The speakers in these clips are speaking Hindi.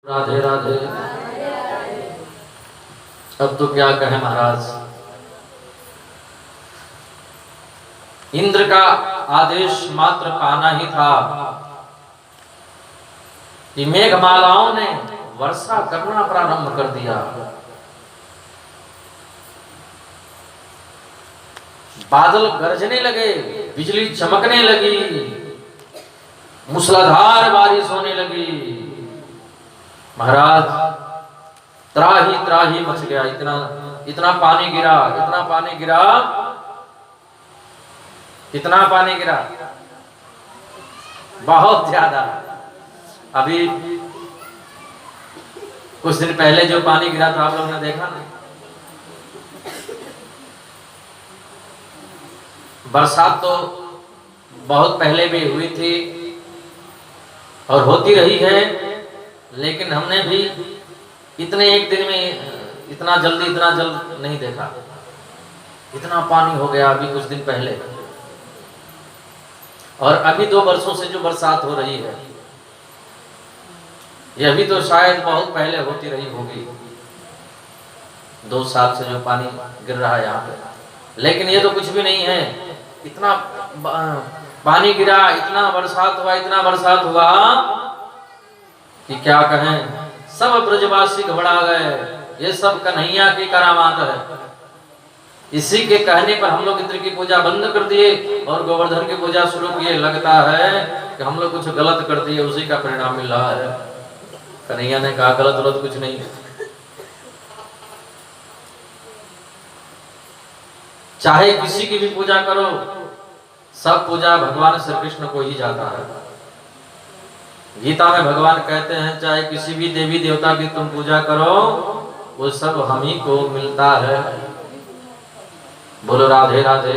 राधे राधे। अब तो क्या कहें महाराज, इंद्र का आदेश मात्र पाना ही था कि मेघमालाओं ने वर्षा करना प्रारंभ कर दिया। बादल गरजने लगे, बिजली चमकने लगी, मूसलाधार बारिश होने लगी। महाराज त्राही मच गया। इतना पानी गिरा, इतना पानी गिरा, कितना पानी गिरा, बहुत ज्यादा। अभी कुछ दिन पहले जो पानी गिरा था आप लोगों ने देखा ना। बरसात तो बहुत पहले भी हुई थी और होती रही है, लेकिन हमने भी इतने एक दिन में इतना जल्द नहीं देखा। इतना पानी हो गया अभी कुछ दिन पहले, और अभी 2 वर्षों से जो बरसात हो रही है, ये अभी तो शायद बहुत पहले होती रही होगी। 2 साल से जो पानी गिर रहा है यहाँ पे, लेकिन ये तो कुछ भी नहीं है। इतना पानी गिरा, इतना बरसात हुआ कि क्या कहें। सब ब्रजवासी घबरा गए। ये सब कन्हैया की करामात है। इसी के कहने पर हम लोग इंद्र की पूजा बंद कर दिए और गोवर्धन की पूजा शुरू किए। लगता है कि हम लोग कुछ गलत कर दिए, उसी का परिणाम मिल रहा है। कन्हैया ने कहा गलत कुछ नहीं, चाहे किसी की भी पूजा करो, सब पूजा भगवान श्री कृष्ण को ही जाता है। गीता में भगवान कहते हैं चाहे किसी भी देवी देवता की तुम पूजा करो, वो सब हम ही को मिलता है। बोलो राधे राधे।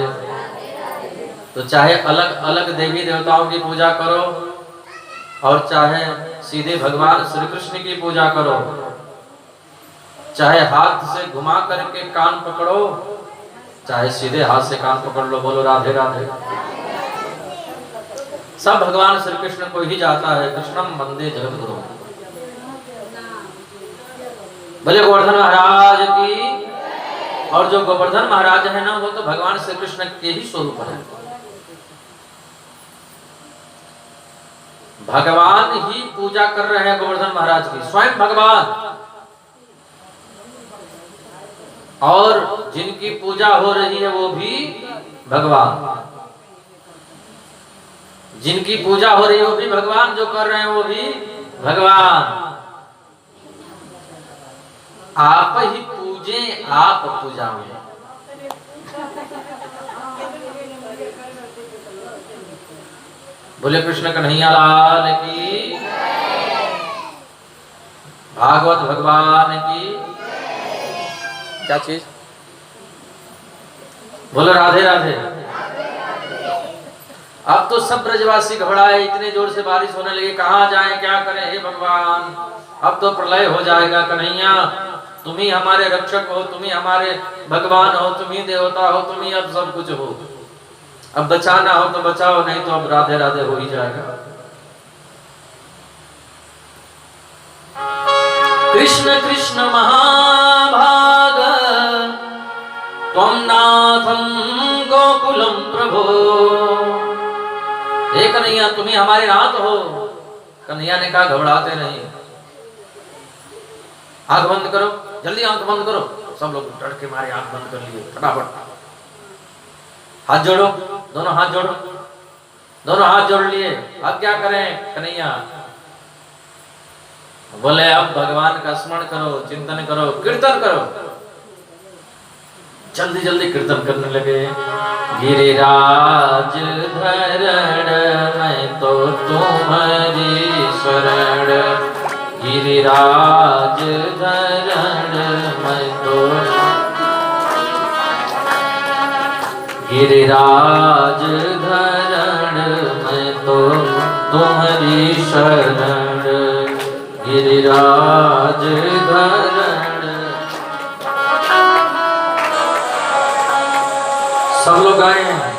तो चाहे अलग अलग देवी देवताओं की पूजा करो और चाहे सीधे भगवान श्री कृष्ण की पूजा करो, चाहे हाथ से घुमा करके कान पकड़ो, चाहे सीधे हाथ से कान पकड़ लो। बोलो राधे राधे। सब भगवान श्री कृष्ण को ही जाता है। कृष्णम वंदे जगत गुरु। बोले गोवर्धन महाराज की। और जो गोवर्धन महाराज है ना, वो तो भगवान श्री कृष्ण के ही स्वरूप है। भगवान ही पूजा कर रहे हैं गोवर्धन महाराज की, स्वयं भगवान। और जिनकी पूजा हो रही है वो भी भगवान, जिनकी पूजा हो रही है वो भी भगवान, जो कर रहे हैं वो भी भगवान। आप ही पूजे, आप पूजा में। बोले कृष्ण कन्हैया लाल की, भागवत भगवान की। क्या चीज? बोलो राधे राधे। अब तो सब ब्रजवासी घबराए, इतने जोर से बारिश होने लगी, कहाँ जाएं, क्या करें। हे भगवान, अब तो प्रलय हो जाएगा। कन्हैया तुम ही हमारे रक्षक हो, तुम ही हमारे भगवान हो, तुम ही देवता हो, तुम ही अब सब कुछ हो। अब बचाना हो तो बचाओ, नहीं तो अब राधे राधे हो ही जाएगा। कृष्ण कृष्ण महाभाग त्वं नाथं गोकुलम प्रभो। हे कन्हैया तुम ही हमारे नाथ हो। कन्हैया ने कहा घबराते नहीं, आंख बंद करो, जल्दी आंख बंद करो। सब लोग डर के मारे आंख बंद कर लिए। फटाफट हाथ जोड़ो, दोनों हाथ जोड़ो। दोनों हाथ जोड़ लिए। अब क्या करें कन्हैया? बोले अब भगवान का स्मरण करो, चिंतन करो, कीर्तन करो। जल्दी जल्दी कीर्तन करने लगे। गिरिराज धरण मैं तो तुम्हारी शरण, गिरिराज धरण मैं तो, गिरिराज धरण मैं तो तुम्हारी शरण, गिरिराज धरण। सब लोग आए हैं।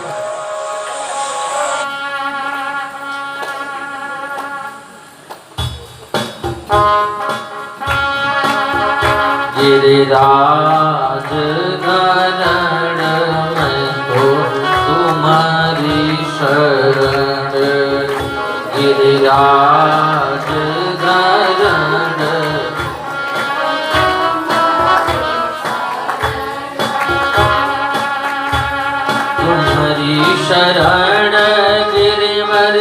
गिरिराज धरण में तो तुम्हारी शरण, गिरिराज धरण तुम्हारी शरण, गिरिवर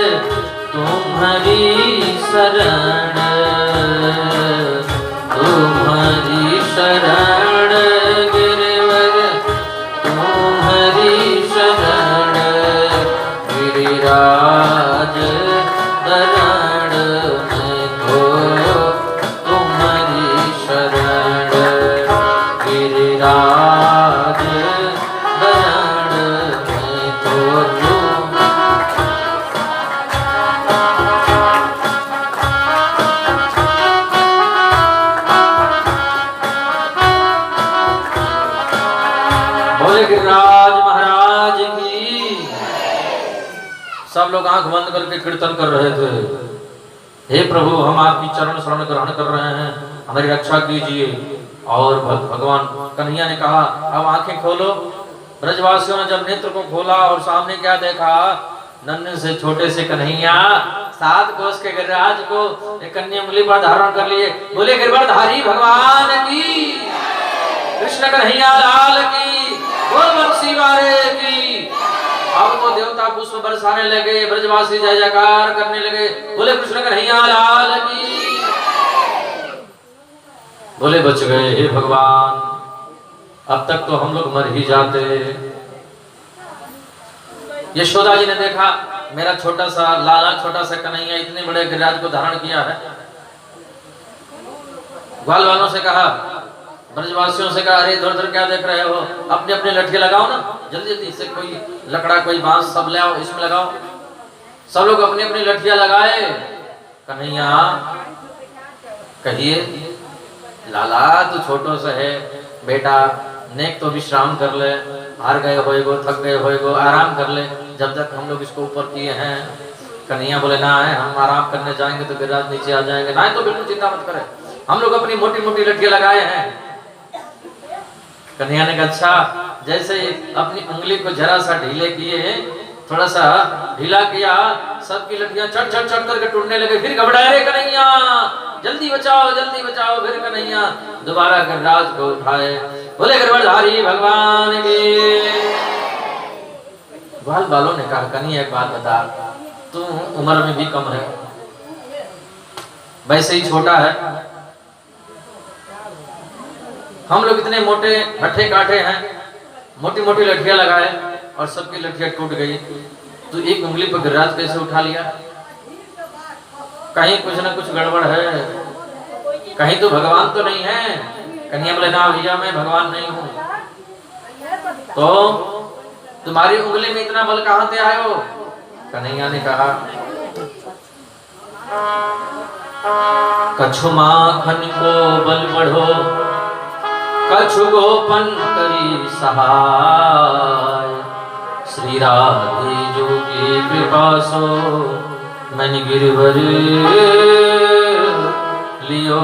तुम्हारी शरण, तुम्हारी शरण गिरिवर तुम्हारी शरण, गिरिराज धरण में तो तुम्हारी शरण, गिरिराज धरण में तो तुम। बोले गिरिराज महाराज की। सब लोग आंख बंद करके कीर्तन कर रहे थे। हे प्रभु, हम आपकी चरण शरण ग्रहण कर रहे हैं, हमारी रक्षा कीजिए। और भगवान कन्हैया ने कहा अब आंखें खोलो। ब्रजवासियों ने जब नेत्र को खोला और सामने क्या देखा, नन्हे से छोटे से कन्हैया 7 कोस के गिरिराज को एक कन्या उंगली पर धारण कर लिए। बोले गिरवरधारी भगवान की, कृष्ण कन्हैया लाल की, बोल बंसी वाले की। अब तो देवता पुष्प बरसाने लगे, ब्रजवासी जय जयकार करने लगे। बोले कृष्ण कन्हैया लाल की। बोले बच गए हे भगवान, अब तक तो हम लोग मर ही जाते। यशोदा जी ने देखा मेरा छोटा सा लाला, छोटा सा कन्हैया इतने बड़े गिरिराज को धारण किया है। ग्वाल वालों से कहा, ब्रजवासियों से कहा, अरे इधर उधर क्या देख रहे हो, अपने अपने लठे लगाओ ना, जल्दी जल्दी से कोई लकड़ा कोई बांस सब ले आओ, इसमें लगाओ। सब लोग अपनी अपनी लठियां लगाए। कन्हैया कहिए लाला तू छोटो सा है बेटा, नेक तो विश्राम कर ले, हार गए होएगो, थक गए होएगो, आराम कर ले जब तक हम लोग इसको ऊपर किए हैं। कन्हैया बोले ना है, हम आराम करने जाएंगे तो गिरिराज नीचे आ जाएंगे। ना तो बिल्कुल चिंता मत करे, हम लोग अपनी मोटी मोटी लठियां लगाए हैं। कन्हैया ने कहा अच्छा। जैसे अपनी उंगली को जरा सा ढीले किए, थोड़ा सा ढीला किया, सबकी लठियां चट चट चट करके टूटने लगे। फिर घबराए रे कन्हैया, जल्दी बचाओ जल्दी बचाओ। फिर कन्हैया दोबारा गिरिराज को उठाए। बोले गिरवरधारी भगवान के। ग्वाल बालों ने कहा कन्हैया एक बात बता, तू उम्र में भी कम है, वैसे ही छोटा है, हम लोग इतने मोटे हट्ठे काठे हैं, मोटी मोटी लठियां लगाए और सबकी लठियां टूट गई, तू एक उंगली पर गिरिराज कैसे उठा लिया? कहीं कुछ ना कुछ गड़बड़ है, कहीं तो भगवान तो नहीं है। कन्हैया बोले ना भैया मैं भगवान नहीं हूँ। तो तुम्हारी उंगली में इतना बल कहाँ से आयो? कन्हैया ने कहा कछु माखन को बल बढ़ो, कछु गोपन करी सहाय, श्री राधे जो की कृपा सो मन गिरवर लियो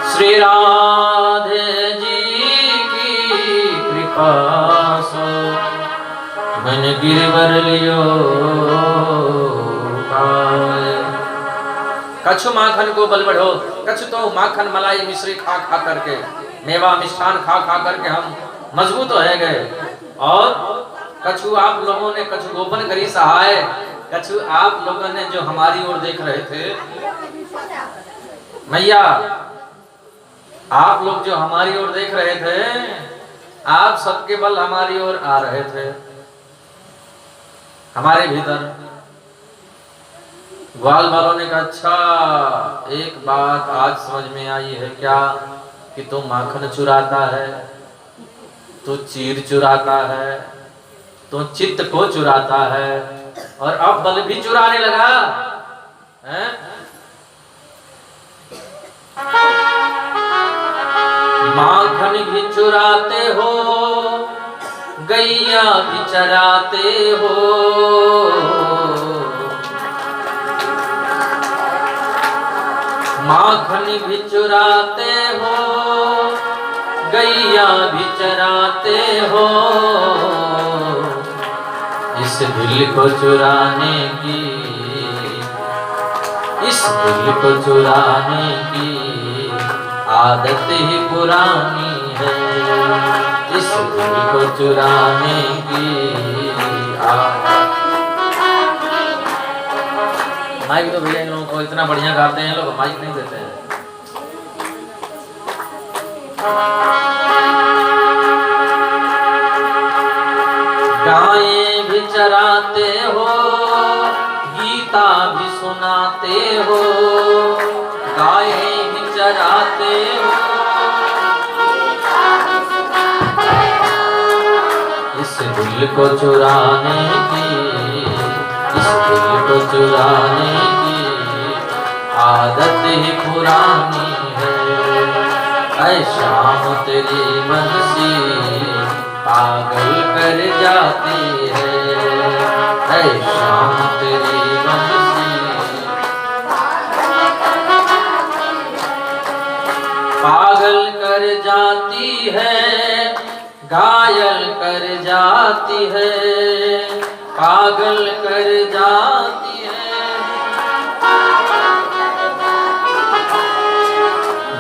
श्री राधे जी की कृपा सो मन गिरवर लियो। कछु माखन को बल बढ़ो, कछु तो माखन मलाई मिश्री खा खा करके, मेवा मिष्ठान खा खा करके हम मजबूत हो गए। और कछु आप लोगों ने कछु गोपन करी सहाय, कछु आप लोगों ने जो हमारी ओर देख रहे थे, मैया आप लोग जो हमारी ओर देख रहे थे, आप सबके बल हमारी ओर आ रहे थे, हमारे भीतर। ग्वाल वालों ने कहा अच्छा एक बात आज समझ में आई है क्या, कि तू माखन चुराता है, तू चीर चुराता है, तू चित्त को चुराता है, और अब बल भी चुराने लगा है? माखन भी चुराते हो, गैया भी चराते हो, माखन भी चुराते हो, गैया भी चराते हो, इस दिल को चुराने की, इस दिल को चुराने की आदत ही पुरानी है, इस दिल को चुराने की आदत। माइक तो भैया इन लोगों को इतना बढ़िया गाते हैं, लोग माइक नहीं देते हैं। गायें भी चराते हो, गीता भी सुनाते हो, गायें भी चराते हो, इस दिल को चुराने की, इस दिल को चुराने की आदत ही पुरानी है। ऐ शाम तेरी बंसी पागल कर जाती है, ऐ शाम तेरी बंसी पागल कर जाती है, घायल कर जाती है, पागल कर जाती है।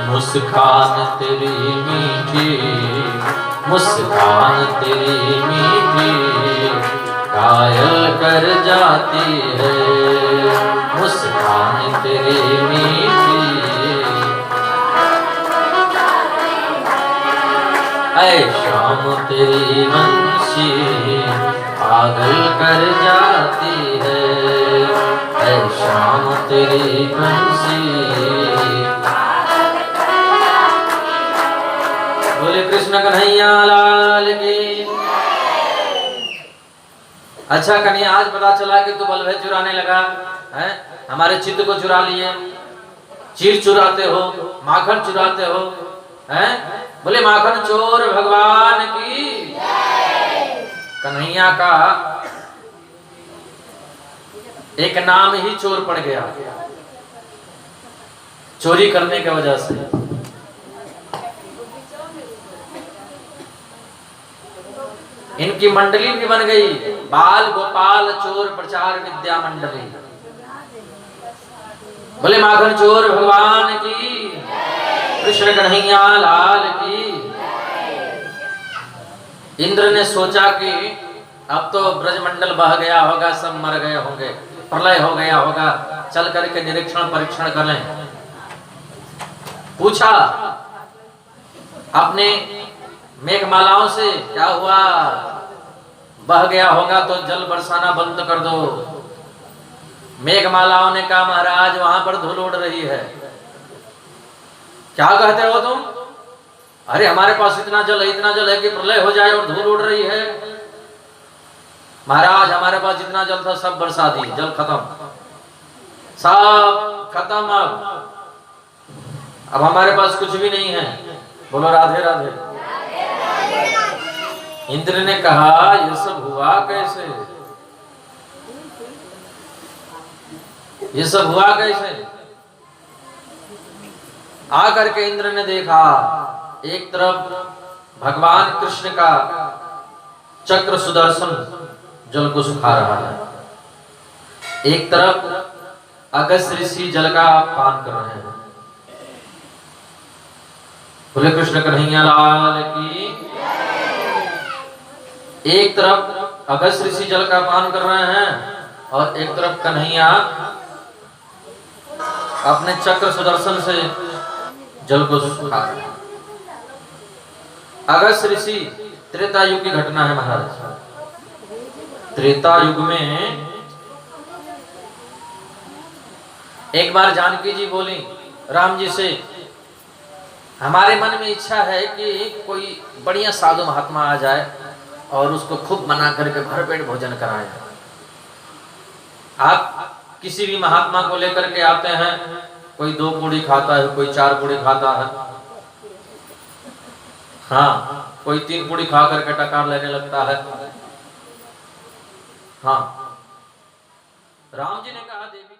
मुस्कान तेरी मीठी, मुस्कान तेरी मीठी घायल कर जाती है, मुस्कान तेरी मीठी। ऐ शाम तेरी बंसी पागल कर जाती है, ऐ शाम तेरी बंसी। बोले कृष्ण कन्हैया लाल की। अच्छा कन्हैया, आज पता चला कि तू बल्लभ चुराने लगा है, हमारे चित्त को चुरा लिए, चीर चुराते हो, माखन चुराते हो, हैं? बोले माखन चोर भगवान की। कन्हैया का एक नाम ही चोर पड़ गया चोरी करने की वजह से। इनकी मंडली भी बन गई, बाल गोपाल चोर प्रचार विद्या मंडली। बोले माखन चोर भगवान की, कृष्ण कन्हैया लाल की। इंद्र ने सोचा कि अब तो ब्रजमंडल बह गया होगा, सब मर गए होंगे, प्रलय हो गया होगा, चल करके निरीक्षण परीक्षण कर लें। पूछा अपने मेघमालाओं से, क्या हुआ, बह गया होगा तो जल बरसाना बंद कर दो। मेघमालाओं ने कहा महाराज वहां पर धूल उड़ रही है। क्या कहते हो तुम? अरे हमारे पास इतना जल है कि प्रलय हो जाए और धूल उड़ रही है। महाराज हमारे पास जितना जल था सब बरसा दी, जल खत्म, सब खत्म। अब हमारे पास कुछ भी नहीं है। बोलो राधे राधे। इंद्र ने कहा ये सब हुआ कैसे, ये सब हुआ कैसे? आकर के इंद्र ने देखा एक तरफ भगवान कृष्ण का चक्र सुदर्शन जल को सुखा रहा है, एक तरफ अगस्त्य ऋषि जल का पान कर रहे हैं। बोले कृष्ण कन्हैया लाल की। एक तरफ अगस्त्य ऋषि जल का पान कर रहे हैं और एक तरफ कन्हैया अपने चक्र सुदर्शन से जल को सुखा रहे हैं। अगस्त्य ऋषि, त्रेता युग की घटना है महाराज। त्रेता युग में एक बार जानकी जी बोली राम जी से, हमारे मन में इच्छा है कि कोई बढ़िया साधु महात्मा आ जाए और उसको खूब मना करके भरपेट भोजन कराए। आप किसी भी महात्मा को लेकर के आते हैं, कोई 2 पूड़ी खाता है, कोई 4 पूड़ी खाता है, हाँ कोई 3 पूड़ी खा करके टकार लेने लगता है। हाँ राम जी ने कहा देवी